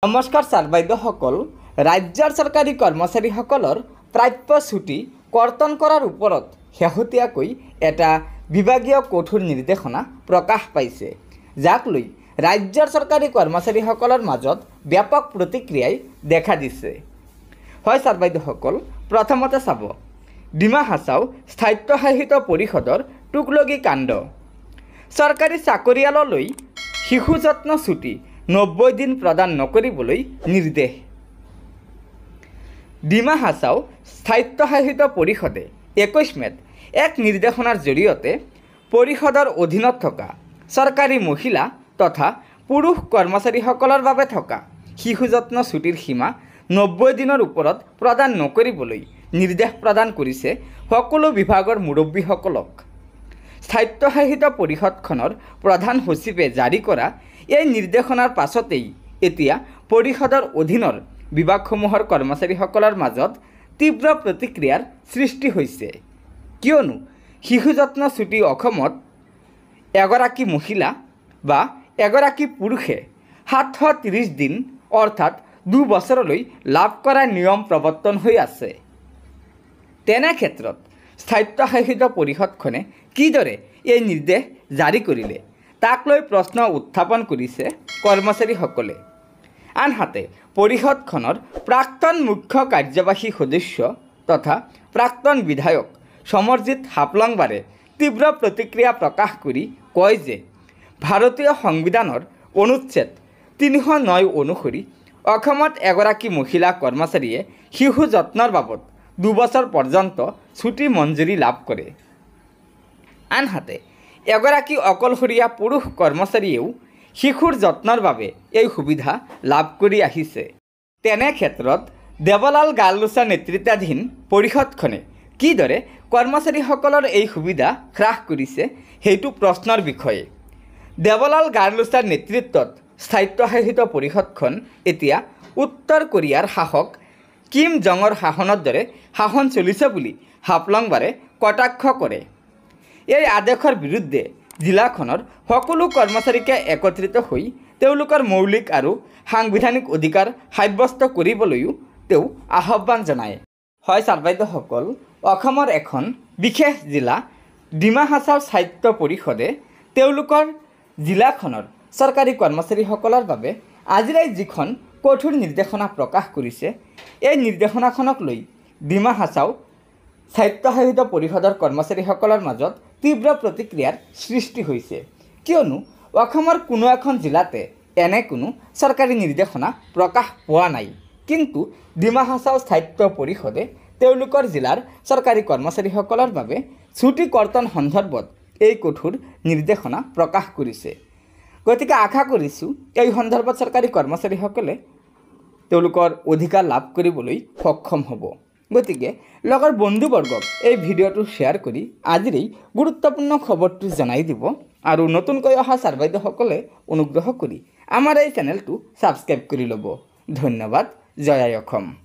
নমস্কাৰ ছাৰ বাইদেউসকল, ৰাজ্যৰ চৰকাৰী কৰ্মচাৰীসকলৰ প্ৰাপ্য ছুটি কৰ্তন কৰাৰ ওপৰত শেহতীয়াকৈ এটা বিভাগীয় কঠোৰ নিৰ্দেশনা প্ৰকাশ পাইছে, যাক লৈ ৰাজ্যৰ চৰকাৰী কৰ্মচাৰীসকলৰ মাজত ব্যাপক প্ৰতিক্ৰিয়াই দেখা দিছে। হয় ছাৰ বাইদেউসকল, প্ৰথমতে চাব ডিমা হাছাও স্বায়ত্তশাসিত পৰিষদৰ টুকলগী কাণ্ড। চৰকাৰী চাকৰিয়াললৈ শিশু যত্ন ছুটি 90 দিন প্ৰদান নকৰিবলৈ নিৰ্দেশ। ডিমা হাছাও স্বায়ত্তশাসিত পৰিষদে 21 মেত এক নিৰ্দেশনাৰ জৰিয়তে পৰিষদৰ অধীনত থকা চৰকাৰী মহিলা তথা পুৰুষ কৰ্মচাৰীসকলৰ বাবে থকা শিশু যত্ন ছুটিৰ সীমা 90 দিনৰ ওপৰত প্ৰদান নকৰিবলৈ নিৰ্দেশ প্ৰদান কৰিছে সকলো বিভাগৰ মুৰব্বীসকলক। স্বায়ত্তশাসিত পৰিষদখনৰ প্ৰধান সচিবে জাৰি কৰা এই নিৰ্দেশনাৰ পাছতেই এতিয়া পৰিষদৰ অধীনৰ বিভাগসমূহৰ কৰ্মচাৰীসকলৰ মাজত তীব্ৰ প্ৰতিক্ৰিয়াৰ সৃষ্টি হৈছে, কিয়নো শিশু যত্ন ছুটি অসমত এগৰাকী মহিলা বা এগৰাকী পুৰুষে 730 দিন অৰ্থাৎ 2 বছৰলৈ লাভ কৰাৰ নিয়ম প্ৰৱৰ্তন হৈ আছে। তেনে ক্ষেত্ৰত স্বায়ত্তশাসিত পৰিষদখনে কিদৰে এই নিৰ্দেশ জাৰি কৰিলে তাক লৈ প্ৰশ্ন উত্থাপন কৰিছে কৰ্মচাৰীসকলে। আনহাতে পৰিষদখনৰ প্ৰাক্তন মুখ্য কাৰ্যবাহী সদস্য তথা প্ৰাক্তন বিধায়ক সমৰজিৎ হাপলংবাৰে তীব্ৰ প্ৰতিক্ৰিয়া প্ৰকাশ কৰি কয় যে ভাৰতীয় সংবিধানৰ অনুচ্ছেদ 309 অনুসৰি অসমত এগৰাকী মহিলা কৰ্মচাৰীয়ে শিশু যত্নৰ বাবদ 2 বছৰ পৰ্যন্ত ছুটি মঞ্জুৰি লাভ কৰে। আনহাতে এগৰাকী অকলশৰীয়া পুৰুষ কৰ্মচাৰীয়েও শিশুৰ যত্নৰ বাবে এই সুবিধা লাভ কৰি আহিছে। তেনে ক্ষেত্ৰত দেৱলাল গাৰ্লোছা নেতৃত্বাধীন পৰিষদখনে কিদৰে কৰ্মচাৰীসকলৰ এই সুবিধা হ্ৰাস কৰিছে সেইটো প্ৰশ্নৰ বিষয়ে। দেৱলাল গাৰ্লোছাৰ নেতৃত্বত স্বায়ত্তশাসিত পৰিষদখন এতিয়া উত্তৰ কোৰিয়াৰ শাসক কিম জঙৰ শাসনৰ দৰে শাসন চলিছে বুলি হাপলংবাৰে কটাক্ষ কৰে। এই আদেশৰ বিৰুদ্ধে জিলাখনৰ সকলো কৰ্মচাৰীকে একত্ৰিত হৈ তেওঁলোকৰ মৌলিক আৰু সাংবিধানিক অধিকাৰ সাব্যস্ত কৰিবলৈও তেওঁ আহ্বান জনায়। হয় ছাৰ বাইদেউসকল, অসমৰ এখন বিশেষ জিলা ডিমা হাছাও স্বায়ত্ত পৰিষদে তেওঁলোকৰ জিলাখনৰ চৰকাৰী কৰ্মচাৰীসকলৰ বাবে আজিলৈ যিখন কঠোৰ নিৰ্দেশনা প্ৰকাশ কৰিছে, এই নিৰ্দেশনাখনক লৈ ডিমা হাছাও স্বায়ত্তশাসিত পৰিষদৰ কৰ্মচাৰীসকলৰ মাজত তীব্ৰ প্ৰতিক্ৰিয়াৰ সৃষ্টি হৈছে, কিয়নো অসমৰ কোনো এখন জিলাতে এনে কোনো চৰকাৰী নিৰ্দেশনা প্ৰকাশ পোৱা নাই। কিন্তু ডিমা হাছাও স্বায়ত্ত পৰিষদে তেওঁলোকৰ জিলাৰ চৰকাৰী কৰ্মচাৰীসকলৰ বাবে ছুটি কৰ্তন সন্দৰ্ভত এই কঠোৰ নিৰ্দেশনা প্ৰকাশ কৰিছে। গতিকে আশা কৰিছোঁ এই সন্দৰ্ভত চৰকাৰী কৰ্মচাৰীসকলে তেওঁলোকৰ অধিকাৰ লাভ কৰিবলৈ সক্ষম হ'ব। গতিকে লগৰ বন্ধুবৰ্গক এই ভিডিঅ'টো শ্বেয়াৰ কৰি আজিৰ এই গুৰুত্বপূৰ্ণ খবৰটো জনাই দিব আৰু নতুনকৈ অহা ছাৰ বাইদেউসকলে অনুগ্ৰহ কৰি আমাৰ এই চেনেলটো ছাবস্ক্ৰাইব কৰি ল'ব। ধন্যবাদ। জয় আই অসম।